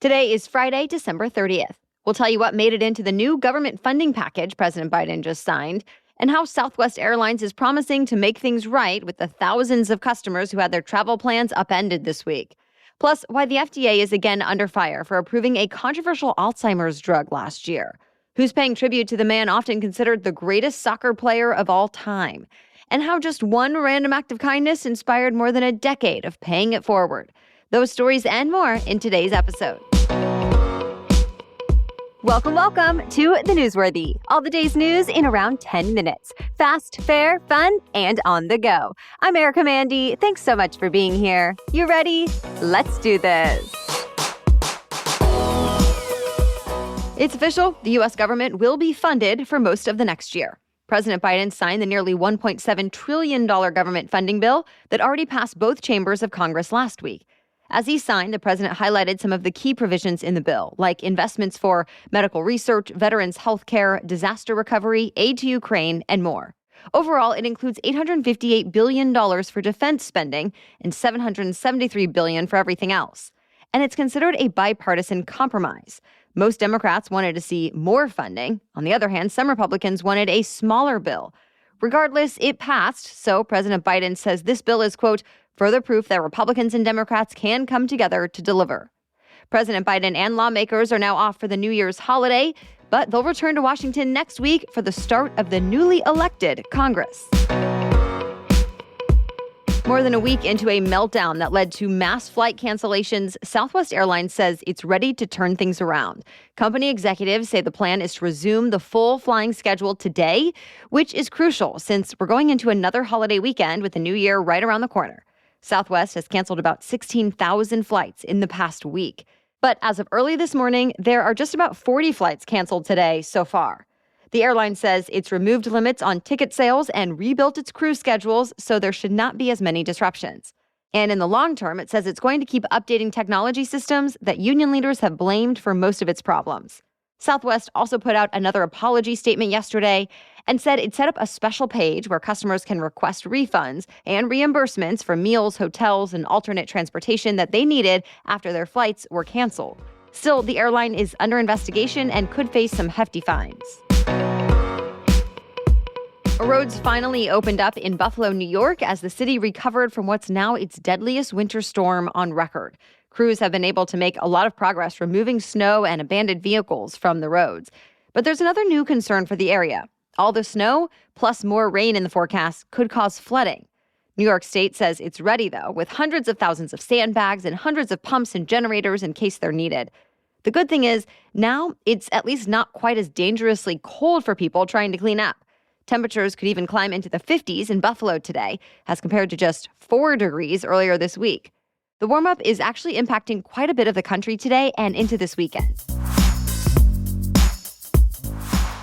Today is Friday, December 30th. We'll tell you what made it into the new government funding package President Biden just signed, and how Southwest Airlines is promising to make things right with the thousands of customers who had their travel plans upended this week. Plus, why the FDA is again under fire for approving a controversial Alzheimer's drug last year. Who's paying tribute to the man often considered the greatest soccer player of all time. And how just one random act of kindness inspired more than a decade of paying it forward. Those stories and more in today's episode. Welcome to The Newsworthy. All the day's news in around 10 minutes. Fast, fair, fun, and on the go. I'm Erica Mandy. Thanks so much for being here. You ready? Let's do this. It's official. The U.S. government will be funded for most of the next year. President Biden signed the nearly $1.7 trillion government funding bill that already passed both chambers of Congress last week. As he signed, the president highlighted some of the key provisions in the bill, like investments for medical research, veterans' health care, disaster recovery, aid to Ukraine, and more. Overall, it includes $858 billion for defense spending and $773 billion for everything else. And it's considered a bipartisan compromise. Most Democrats wanted to see more funding. On the other hand, some Republicans wanted a smaller bill. Regardless, it passed, so President Biden says this bill is, quote, further proof that Republicans and Democrats can come together to deliver. President Biden and lawmakers are now off for the New Year's holiday, but they'll return to Washington next week for the start of the newly elected Congress. More than a week into a meltdown that led to mass flight cancellations, Southwest Airlines says it's ready to turn things around. Company executives say the plan is to resume the full flying schedule today, which is crucial since we're going into another holiday weekend with the new year right around the corner. Southwest has canceled about 16,000 flights in the past week. But as of early this morning, there are just about 40 flights canceled today so far. The airline says it's removed limits on ticket sales and rebuilt its crew schedules, so there should not be as many disruptions. And in the long term, it says it's going to keep updating technology systems that union leaders have blamed for most of its problems. Southwest also put out another apology statement yesterday and said it set up a special page where customers can request refunds and reimbursements for meals, hotels, and alternate transportation that they needed after their flights were canceled. Still, the airline is under investigation and could face some hefty fines. Roads finally opened up in Buffalo, New York, as the city recovered from what's now its deadliest winter storm on record. Crews have been able to make a lot of progress removing snow and abandoned vehicles from the roads. But there's another new concern for the area. All the snow, plus more rain in the forecast, could cause flooding. New York State says it's ready, though, with hundreds of thousands of sandbags and hundreds of pumps and generators in case they're needed. The good thing is, now it's at least not quite as dangerously cold for people trying to clean up. Temperatures could even climb into the 50s in Buffalo today, as compared to just 4 degrees earlier this week. The warm-up is actually impacting quite a bit of the country today and into this weekend.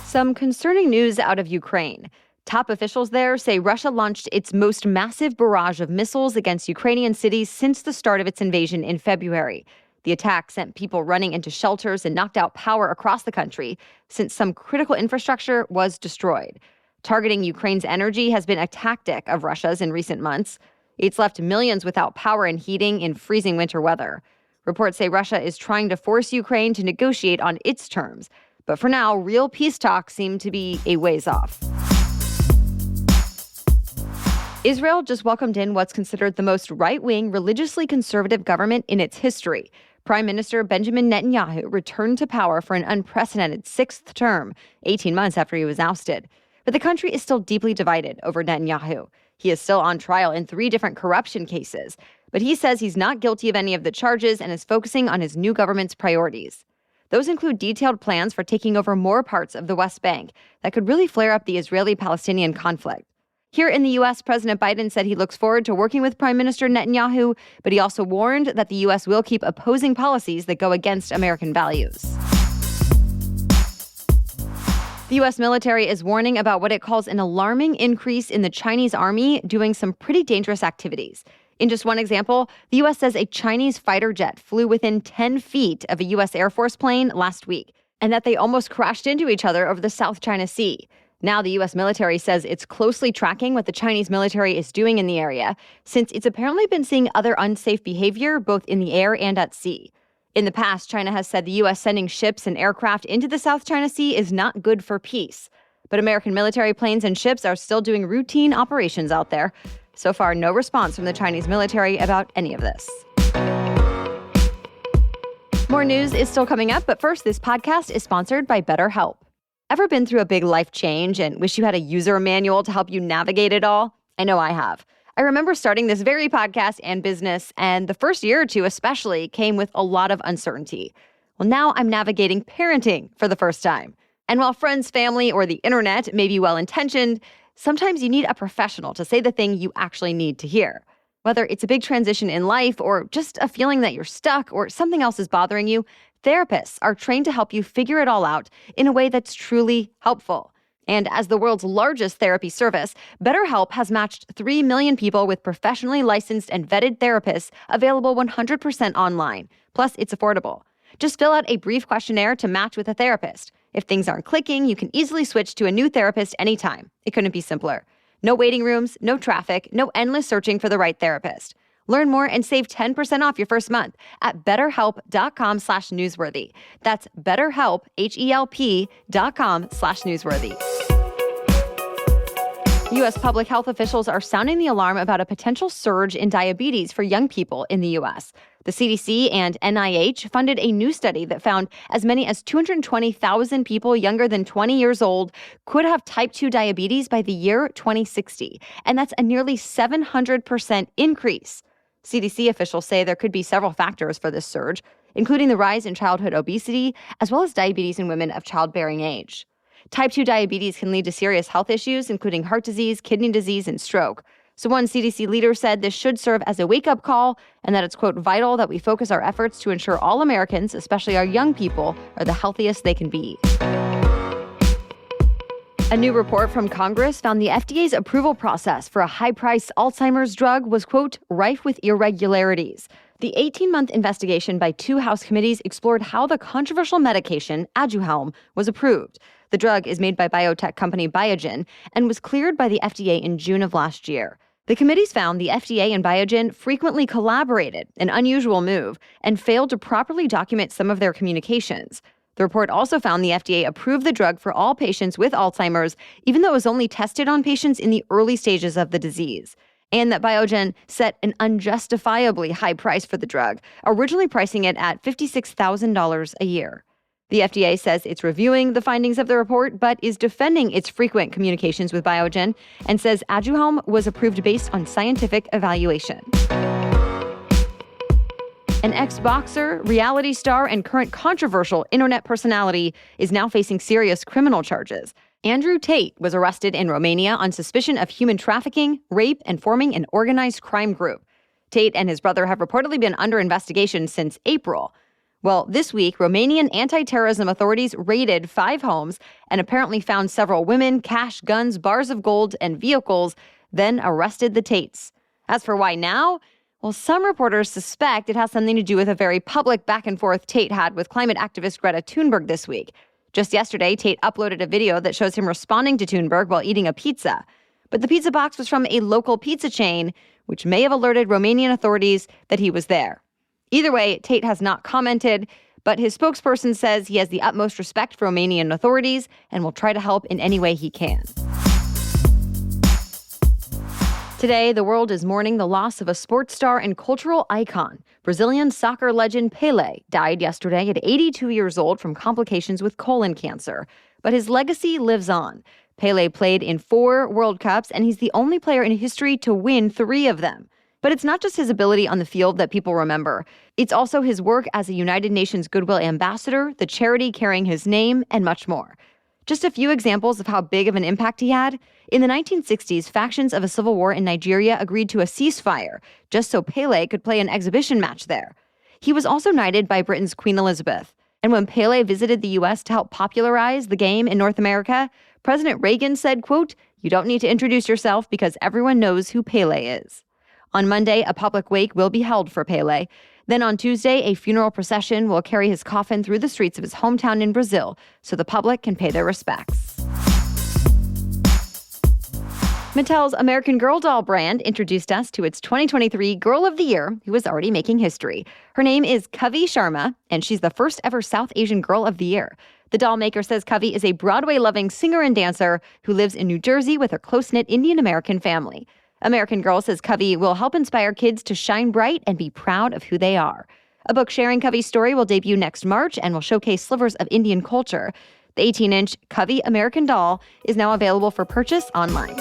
Some concerning news out of Ukraine. Top officials there say Russia launched its most massive barrage of missiles against Ukrainian cities since the start of its invasion in February. The attack sent people running into shelters and knocked out power across the country, since some critical infrastructure was destroyed. Targeting Ukraine's energy has been a tactic of Russia's in recent months. It's left millions without power and heating in freezing winter weather. Reports say Russia is trying to force Ukraine to negotiate on its terms. But for now, real peace talks seem to be a ways off. Israel just welcomed in what's considered the most right-wing, religiously conservative government in its history. Prime Minister Benjamin Netanyahu returned to power for an unprecedented 6th term, 18 months after he was ousted. But the country is still deeply divided over Netanyahu. He is still on trial in 3 different corruption cases, but he says he's not guilty of any of the charges and is focusing on his new government's priorities. Those include detailed plans for taking over more parts of the West Bank that could really flare up the Israeli-Palestinian conflict. Here in the U.S., President Biden said he looks forward to working with Prime Minister Netanyahu, but he also warned that the U.S. will keep opposing policies that go against American values. The U.S. military is warning about what it calls an alarming increase in the Chinese army doing some pretty dangerous activities. In just one example, the U.S. says a Chinese fighter jet flew within 10 feet of a U.S. Air Force plane last week, and that they almost crashed into each other over the South China Sea. Now the U.S. military says it's closely tracking what the Chinese military is doing in the area, since it's apparently been seeing other unsafe behavior both in the air and at sea. In the past, China has said the U.S. sending ships and aircraft into the South China Sea is not good for peace. But American military planes and ships are still doing routine operations out there. So far, no response from the Chinese military about any of this. More news is still coming up, but first, this podcast is sponsored by BetterHelp. Ever been through a big life change and wish you had a user manual to help you navigate it all? I know I have. I remember starting this very podcast and business, and the first year or two especially came with a lot of uncertainty. Well, now I'm navigating parenting for the first time. And while friends, family, or the internet may be well-intentioned, sometimes you need a professional to say the thing you actually need to hear. Whether it's a big transition in life or just a feeling that you're stuck or something else is bothering you, therapists are trained to help you figure it all out in a way that's truly helpful. And as the world's largest therapy service, BetterHelp has matched 3 million people with professionally licensed and vetted therapists available 100% online. Plus, it's affordable. Just fill out a brief questionnaire to match with a therapist. If things aren't clicking, you can easily switch to a new therapist anytime. It couldn't be simpler. No waiting rooms, no traffic, no endless searching for the right therapist. Learn more and save 10% off your first month at betterhelp.com/newsworthy. That's betterhelp, HELP.com/newsworthy. U.S. public health officials are sounding the alarm about a potential surge in diabetes for young people in the U.S. The CDC and NIH funded a new study that found as many as 220,000 people younger than 20 years old could have type 2 diabetes by the year 2060. And that's a nearly 700% increase. CDC officials say there could be several factors for this surge, including the rise in childhood obesity, as well as diabetes in women of childbearing age. Type 2 diabetes can lead to serious health issues, including heart disease, kidney disease, and stroke. So one CDC leader said this should serve as a wake-up call and that it's, quote, vital that we focus our efforts to ensure all Americans, especially our young people, are the healthiest they can be. A new report from Congress found the FDA's approval process for a high-priced Alzheimer's drug was, quote, rife with irregularities. The 18-month investigation by 2 House committees explored how the controversial medication, Aduhelm, was approved. The drug is made by biotech company Biogen and was cleared by the FDA in June of last year. The committees found the FDA and Biogen frequently collaborated, an unusual move, and failed to properly document some of their communications. The report also found the FDA approved the drug for all patients with Alzheimer's, even though it was only tested on patients in the early stages of the disease. And that Biogen set an unjustifiably high price for the drug, originally pricing it at $56,000 a year. The FDA says it's reviewing the findings of the report, but is defending its frequent communications with Biogen and says Aduhelm was approved based on scientific evaluation. An ex-boxer, reality star, and current controversial internet personality is now facing serious criminal charges. Andrew Tate was arrested in Romania on suspicion of human trafficking, rape, and forming an organized crime group. Tate and his brother have reportedly been under investigation since April. Well, this week, Romanian anti-terrorism authorities raided 5 homes and apparently found several women, cash, guns, bars of gold, and vehicles, then arrested the Tates. As for why now? Well, some reporters suspect it has something to do with a very public back-and-forth Tate had with climate activist Greta Thunberg this week. Just yesterday, Tate uploaded a video that shows him responding to Thunberg while eating a pizza. But the pizza box was from a local pizza chain, which may have alerted Romanian authorities that he was there. Either way, Tate has not commented, but his spokesperson says he has the utmost respect for Romanian authorities and will try to help in any way he can. Today, the world is mourning the loss of a sports star and cultural icon. Brazilian soccer legend Pelé died yesterday at 82 years old from complications with colon cancer. But his legacy lives on. Pelé played in 4 World Cups, and he's the only player in history to win 3 of them. But it's not just his ability on the field that people remember. It's also his work as a United Nations Goodwill Ambassador, the charity carrying his name, and much more. Just a few examples of how big of an impact he had. In the 1960s, factions of a civil war in Nigeria agreed to a ceasefire, just so Pelé could play an exhibition match there. He was also knighted by Britain's Queen Elizabeth. And when Pelé visited the U.S. to help popularize the game in North America, President Reagan said, quote, "You don't need to introduce yourself because everyone knows who Pelé is." On Monday, a public wake will be held for Pelé. Then on Tuesday, a funeral procession will carry his coffin through the streets of his hometown in Brazil so the public can pay their respects. Mattel's American Girl doll brand introduced us to its 2023 Girl of the Year, who is already making history. Her name is Kavi Sharma, and she's the first ever South Asian Girl of the Year. The doll maker says Kavi is a Broadway-loving singer and dancer who lives in New Jersey with her close-knit Indian-American family. American Girl says Kavi will help inspire kids to shine bright and be proud of who they are. A book sharing Kavi's story will debut next March and will showcase slivers of Indian culture. The 18-inch Kavi American doll is now available for purchase online.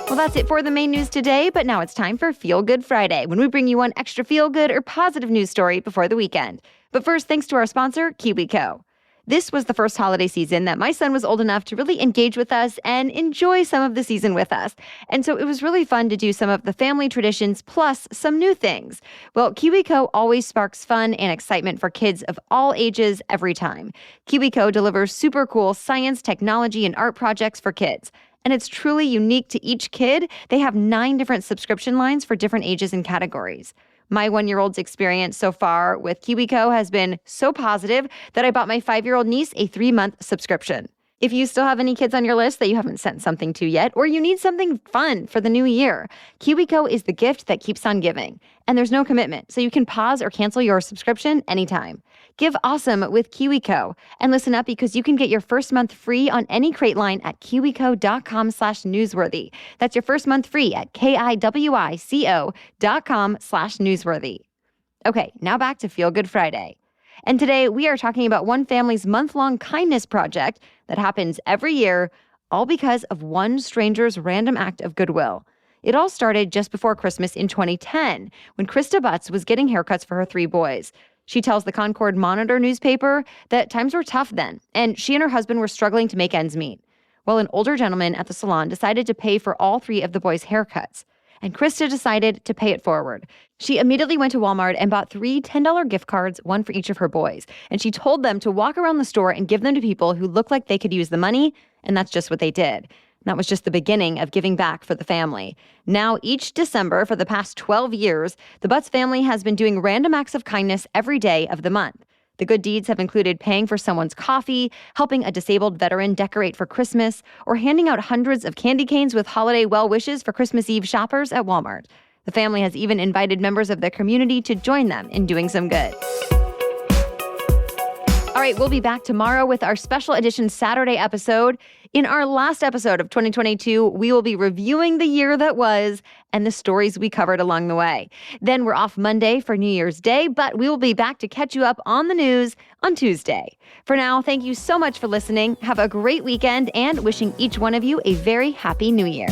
Well, that's it for the main news today, but now it's time for Feel Good Friday, when we bring you one extra feel-good or positive news story before the weekend. But first, thanks to our sponsor, KiwiCo. This was the first holiday season that my son was old enough to really engage with us and enjoy some of the season with us. And so it was really fun to do some of the family traditions plus some new things. Well, KiwiCo always sparks fun and excitement for kids of all ages every time. KiwiCo delivers super cool science, technology, and art projects for kids. And it's truly unique to each kid. They have 9 different subscription lines for different ages and categories. My 1-year-old's experience so far with KiwiCo has been so positive that I bought my 5-year-old niece a 3-month subscription. If you still have any kids on your list that you haven't sent something to yet, or you need something fun for the new year, KiwiCo is the gift that keeps on giving. And there's no commitment, so you can pause or cancel your subscription anytime. Give awesome with KiwiCo. And listen up, because you can get your first month free on any crate line at kiwico.com/newsworthy. That's your first month free at kiwico.com/newsworthy. Okay, now back to Feel Good Friday. And today we are talking about one family's month-long kindness project that happens every year, all because of one stranger's random act of goodwill. It all started just before Christmas in 2010, when Krista Butts was getting haircuts for her 3 boys. She tells the Concord Monitor newspaper that times were tough then, and she and her husband were struggling to make ends meet. Well, an older gentleman at the salon decided to pay for all 3 of the boys' haircuts, and Krista decided to pay it forward. She immediately went to Walmart and bought 3 $10 gift cards, one for each of her boys. And she told them to walk around the store and give them to people who looked like they could use the money, and that's just what they did. That was just the beginning of giving back for the family. Now, each December for the past 12 years, the Butts family has been doing random acts of kindness every day of the month. The good deeds have included paying for someone's coffee, helping a disabled veteran decorate for Christmas, or handing out hundreds of candy canes with holiday well wishes for Christmas Eve shoppers at Walmart. The family has even invited members of the community to join them in doing some good. All right, we'll be back tomorrow with our special edition Saturday episode. In our last episode of 2022, we will be reviewing the year that was and the stories we covered along the way. Then we're off Monday for New Year's Day, but we will be back to catch you up on the news on Tuesday. For now, thank you so much for listening. Have a great weekend, and wishing each one of you a very happy New Year.